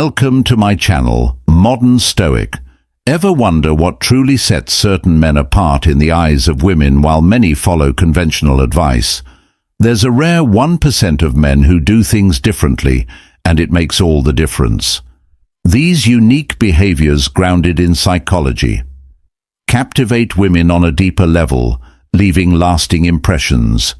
Welcome to my channel, Modern Stoic. Ever wonder what truly sets certain men apart in the eyes of women while many follow conventional advice? There's a rare 1% of men who do things differently, and it makes all the difference. These unique behaviors grounded in psychology captivate women on a deeper level, leaving lasting impressions.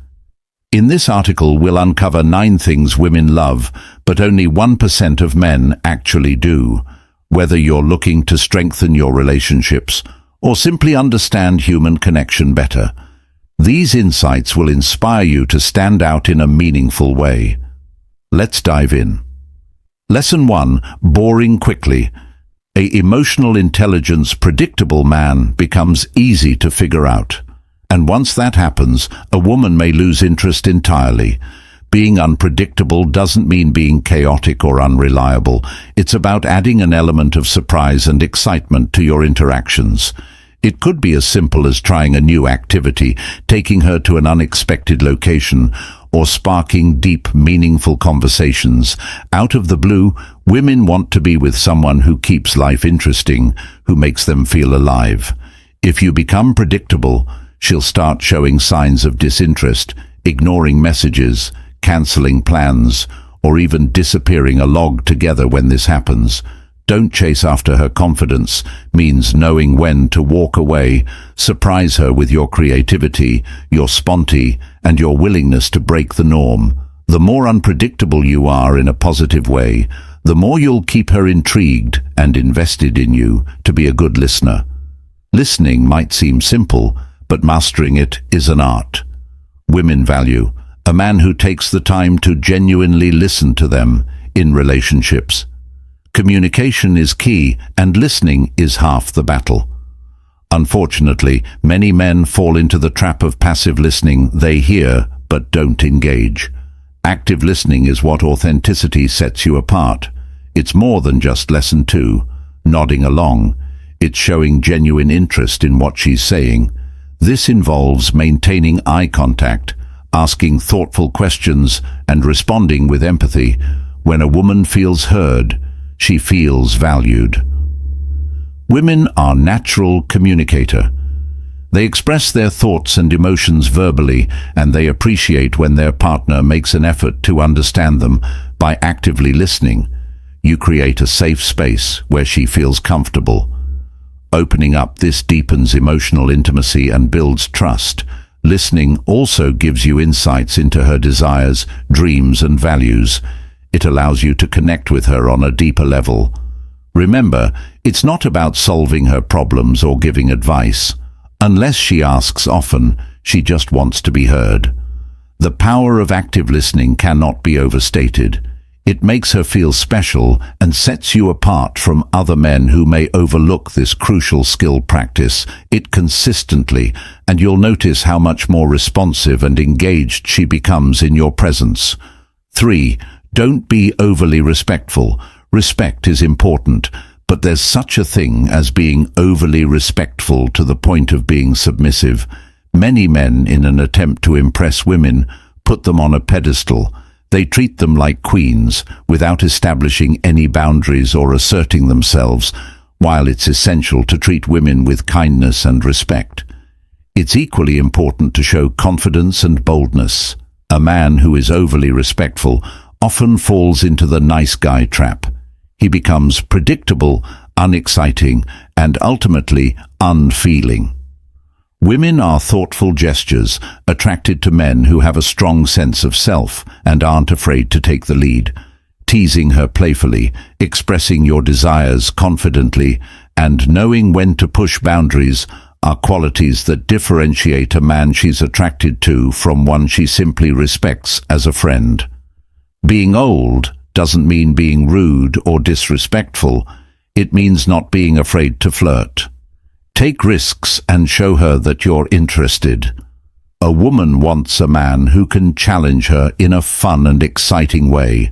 In this article, we'll uncover 9 things women love, but only 1% of men actually do. Whether you're looking to strengthen your relationships or simply understand human connection better, these insights will inspire you to stand out in a meaningful way. Let's dive in. Lesson 1. Boring quickly. An emotional intelligence predictable man becomes easy to figure out. And once that happens, a woman may lose interest entirely. Being unpredictable doesn't mean being chaotic or unreliable. It's about adding an element of surprise and excitement to your interactions. It could be as simple as trying a new activity, taking her to an unexpected location, or sparking deep, meaningful conversations. Out of the blue, women want to be with someone who keeps life interesting, who makes them feel alive. If you become predictable, she'll start showing signs of disinterest, ignoring messages, cancelling plans, or even disappearing altogether when this happens. Don't chase after her. Confidence means knowing when to walk away. Surprise her with your creativity, your spontaneity, and your willingness to break the norm. The more unpredictable you are in a positive way, the more you'll keep her intrigued and invested in you. To be a good listener. Listening might seem simple, but mastering it is an art. Women value a man who takes the time to genuinely listen to them in relationships. Communication is key, and listening is half the battle. Unfortunately, many men fall into the trap of passive listening. They hear, but don't engage. Active listening is what authenticity sets you apart. It's more than just lesson 2, nodding along. It's showing genuine interest in what she's saying. This involves maintaining eye contact, asking thoughtful questions, and responding with empathy. When a woman feels heard, she feels valued. Women are natural communicator. They express their thoughts and emotions verbally, and they appreciate when their partner makes an effort to understand them. By actively listening, you create a safe space where she feels comfortable. Opening up this deepens emotional intimacy and builds trust. Listening also gives you insights into her desires, dreams, and values. It allows you to connect with her on a deeper level. Remember, it's not about solving her problems or giving advice. Unless she asks often, she just wants to be heard. The power of active listening cannot be overstated. It makes her feel special and sets you apart from other men who may overlook this crucial skill. Practice it consistently, and you'll notice how much more responsive and engaged she becomes in your presence. 3. Don't be overly respectful. Respect is important, but there's such a thing as being overly respectful to the point of being submissive. Many men, in an attempt to impress women, put them on a pedestal. They treat them like queens without establishing any boundaries or asserting themselves. While it's essential to treat women with kindness and respect, it's equally important to show confidence and boldness. A man who is overly respectful often falls into the nice guy trap. He becomes predictable, unexciting, and ultimately unfeeling. Women are thoughtful gestures, attracted to men who have a strong sense of self and aren't afraid to take the lead. Teasing her playfully, expressing your desires confidently, and knowing when to push boundaries are qualities that differentiate a man she's attracted to from one she simply respects as a friend. Being old doesn't mean being rude or disrespectful. It means not being afraid to flirt. Take risks and show her that you're interested. A woman wants a man who can challenge her in a fun and exciting way.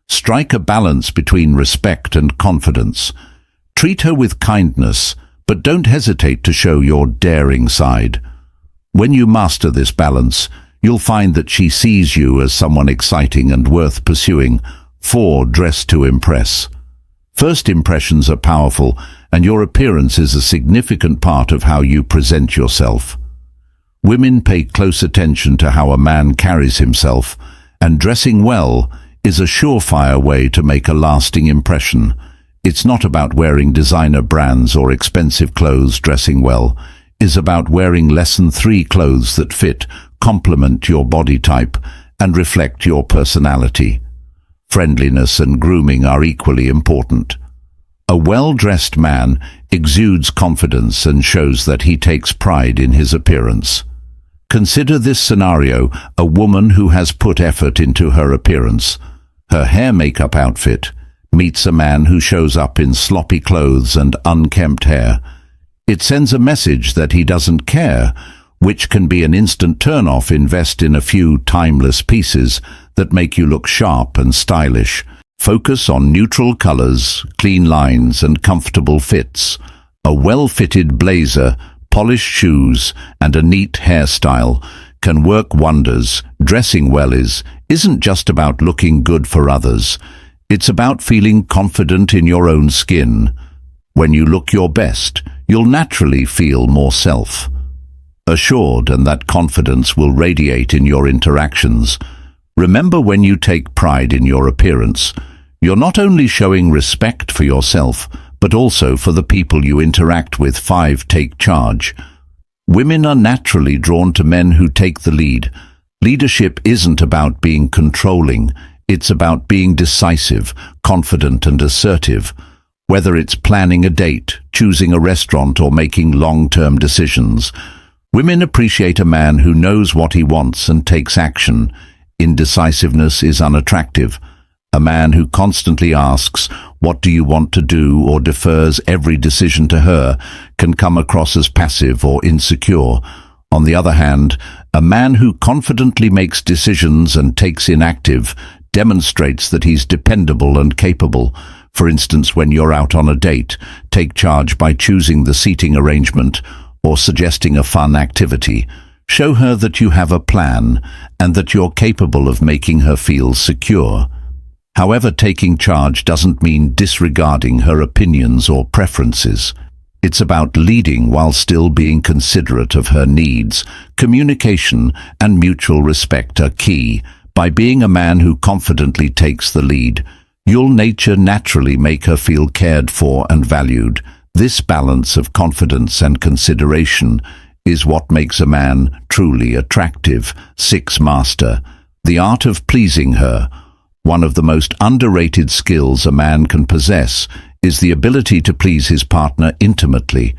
Strike a balance between respect and confidence. Treat her with kindness, but don't hesitate to show your daring side. When you master this balance, you'll find that she sees you as someone exciting and worth pursuing. 4. Dress to impress. First impressions are powerful, and your appearance is a significant part of how you present yourself. Women pay close attention to how a man carries himself, and dressing well is a surefire way to make a lasting impression. It's not about wearing designer brands or expensive clothes. Dressing well is about wearing lesson 3 clothes that fit, complement your body type, and reflect your personality. Friendliness and grooming are equally important. A well-dressed man exudes confidence and shows that he takes pride in his appearance. Consider this scenario: a woman who has put effort into her appearance. Her hair makeup outfit meets a man who shows up in sloppy clothes and unkempt hair. It sends a message that he doesn't care, which can be an instant turn-off. Invest in a few timeless pieces that make you look sharp and stylish. Focus on neutral colors, clean lines, and comfortable fits. A well-fitted blazer, polished shoes, and a neat hairstyle can work wonders. Dressing well isn't just about looking good for others. It's about feeling confident in your own skin. When you look your best, you'll naturally feel more self-assured, and that confidence will radiate in your interactions. Remember, when you take pride in your appearance, you're not only showing respect for yourself, but also for the people you interact with. 5. Take charge. Women are naturally drawn to men who take the lead. Leadership isn't about being controlling. It's about being decisive, confident, and assertive. Whether it's planning a date, choosing a restaurant, or making long-term decisions, women appreciate a man who knows what he wants and takes action. Indecisiveness is unattractive. A man who constantly asks, "What do you want to do?" or defers every decision to her can come across as passive or insecure. On the other hand, a man who confidently makes decisions and takes initiative demonstrates that he's dependable and capable. For instance, when you're out on a date, take charge by choosing the seating arrangement or suggesting a fun activity. Show her that you have a plan and that you're capable of making her feel secure. However, taking charge doesn't mean disregarding her opinions or preferences. It's about leading while still being considerate of her needs. Communication and mutual respect are key. By being a man who confidently takes the lead, you'll naturally make her feel cared for and valued. This balance of confidence and consideration is what makes a man truly attractive. 6. Master the art of pleasing her. One of the most underrated skills a man can possess is the ability to please his partner intimately.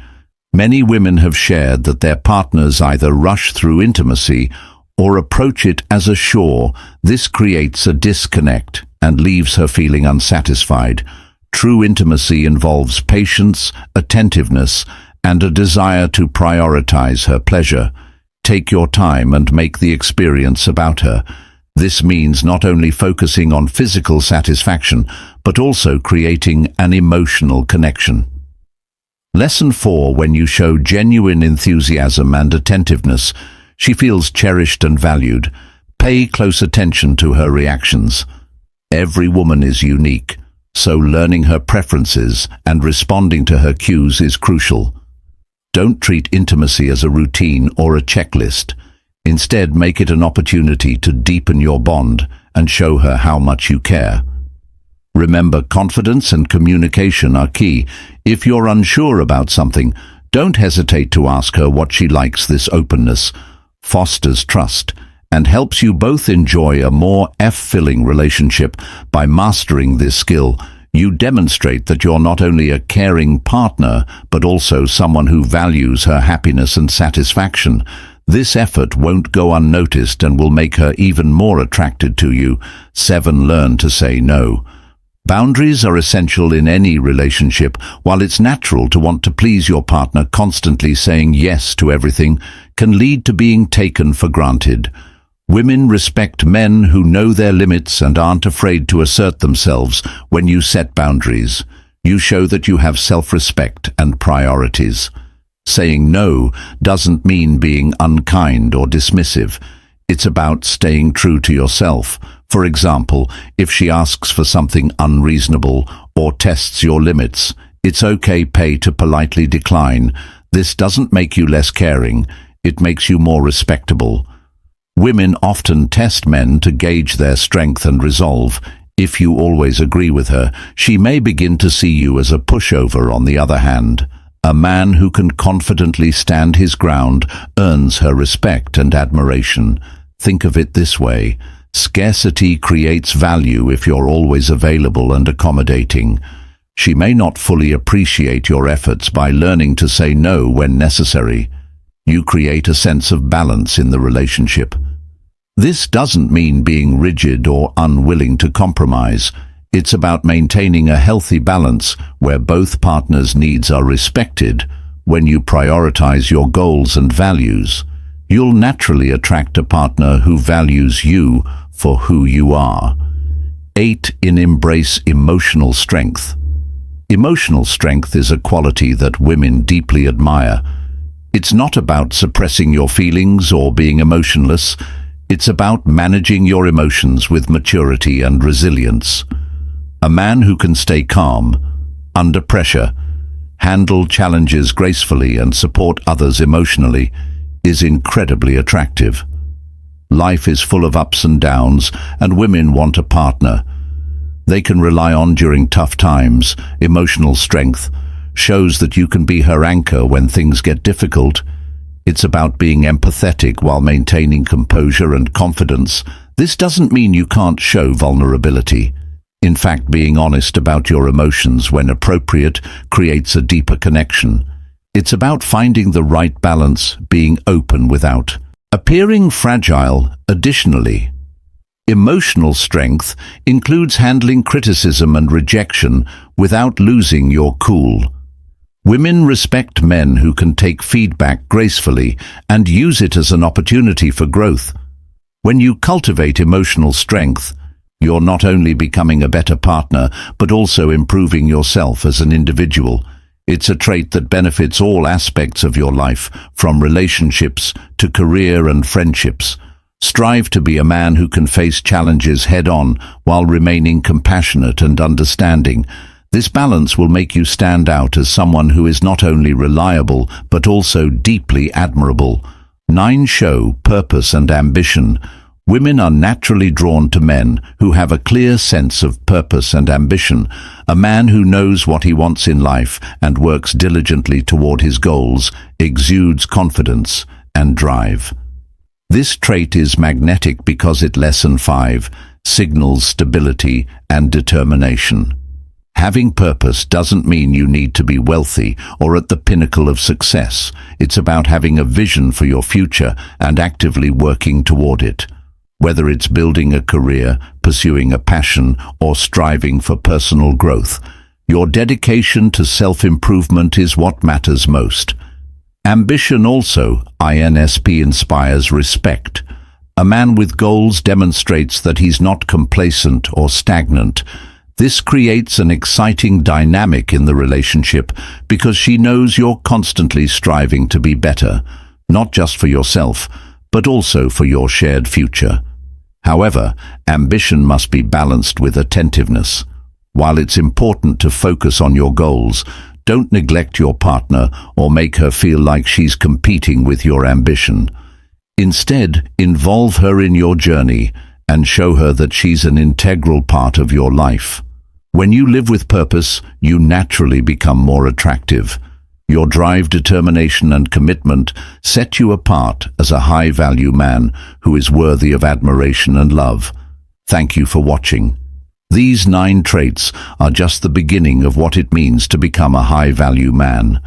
Many women have shared that their partners either rush through intimacy or approach it as a chore. This creates a disconnect and leaves her feeling unsatisfied. True intimacy involves patience, attentiveness, and a desire to prioritize her pleasure. Take your time and make the experience about her. This means not only focusing on physical satisfaction, but also creating an emotional connection. Lesson 4. When you show genuine enthusiasm and attentiveness, she feels cherished and valued. Pay close attention to her reactions. Every woman is unique, so learning her preferences and responding to her cues is crucial. Don't treat intimacy as a routine or a checklist. Instead, make it an opportunity to deepen your bond and show her how much you care. Remember, confidence and communication are key. If you're unsure about something, don't hesitate to ask her what she likes. This openness fosters trust and helps you both enjoy a more fulfilling relationship. By mastering this skill, you demonstrate that you're not only a caring partner, but also someone who values her happiness and satisfaction. This effort won't go unnoticed and will make her even more attracted to you. 7. Learn to say no. Boundaries are essential in any relationship. While it's natural to want to please your partner, constantly saying yes to everything can lead to being taken for granted. Women respect men who know their limits and aren't afraid to assert themselves. When you set boundaries, you show that you have self-respect and priorities. Saying no doesn't mean being unkind or dismissive. It's about staying true to yourself, For example, if she asks for something unreasonable or tests your limits, it's okay to politely decline. This doesn't make you less caring, it makes you more respectable. Women often test men to gauge their strength and resolve. If you always agree with her, she may begin to see you as a pushover. On the other hand, a man who can confidently stand his ground earns her respect and admiration. Think of it this way: scarcity creates value if you're always available and accommodating. She may not fully appreciate your efforts by learning to say no when necessary. You create a sense of balance in the relationship. This doesn't mean being rigid or unwilling to compromise. It's about maintaining a healthy balance where both partners' needs are respected. When you prioritize your goals and values, you'll naturally attract a partner who values you for who you are. 8. Embrace emotional strength. Emotional strength is a quality that women deeply admire. It's not about suppressing your feelings or being emotionless. It's about managing your emotions with maturity and resilience. A man who can stay calm under pressure, handle challenges gracefully, and support others emotionally is incredibly attractive. Life is full of ups and downs, and women want a partner they can rely on during tough times. Emotional strength shows that you can be her anchor when things get difficult. It's about being empathetic while maintaining composure and confidence. This doesn't mean you can't show vulnerability. In fact, being honest about your emotions when appropriate creates a deeper connection. It's about finding the right balance, being open without appearing fragile. Additionally, emotional strength includes handling criticism and rejection without losing your cool. Women respect men who can take feedback gracefully and use it as an opportunity for growth. When you cultivate emotional strength, you're not only becoming a better partner, but also improving yourself as an individual. It's a trait that benefits all aspects of your life, from relationships to career and friendships. Strive to be a man who can face challenges head-on while remaining compassionate and understanding. This balance will make you stand out as someone who is not only reliable, but also deeply admirable. 9. Show purpose and ambition. Women are naturally drawn to men who have a clear sense of purpose and ambition. A man who knows what he wants in life and works diligently toward his goals exudes confidence and drive. This trait is magnetic because it, lesson 5, signals stability and determination. Having purpose doesn't mean you need to be wealthy or at the pinnacle of success. It's about having a vision for your future and actively working toward it. Whether it's building a career, pursuing a passion, or striving for personal growth, your dedication to self-improvement is what matters most. Ambition also, inspires respect. A man with goals demonstrates that he's not complacent or stagnant. This creates an exciting dynamic in the relationship because she knows you're constantly striving to be better, not just for yourself, but also for your shared future. However, ambition must be balanced with attentiveness. While it's important to focus on your goals, don't neglect your partner or make her feel like she's competing with your ambition. Instead, involve her in your journey and show her that she's an integral part of your life. When you live with purpose, you naturally become more attractive. Your drive, determination, and commitment set you apart as a high-value man who is worthy of admiration and love. Thank you for watching. These 9 traits are just the beginning of what it means to become a high-value man.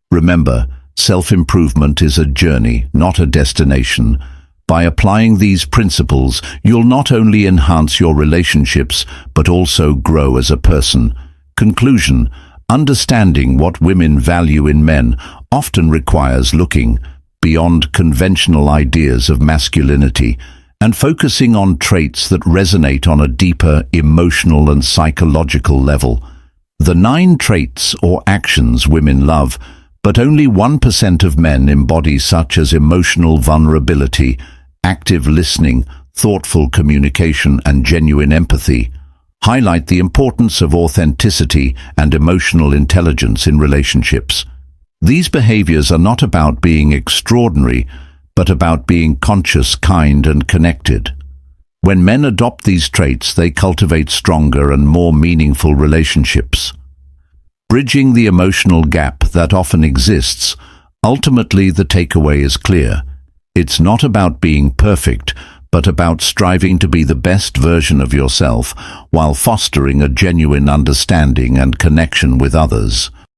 Remember, self-improvement is a journey, not a destination. By applying these principles, you'll not only enhance your relationships, but also grow as a person. Conclusion: understanding what women value in men often requires looking beyond conventional ideas of masculinity and focusing on traits that resonate on a deeper emotional and psychological level. The 9 traits or actions women love, but only 1% of men embody, such as emotional vulnerability, active listening, thoughtful communication, and genuine empathy highlight the importance of authenticity and emotional intelligence in relationships. These behaviors are not about being extraordinary, but about being conscious, kind, and connected. When men adopt these traits, they cultivate stronger and more meaningful relationships. Bridging the emotional gap that often exists, ultimately the takeaway is clear. It's not about being perfect, but about striving to be the best version of yourself while fostering a genuine understanding and connection with others.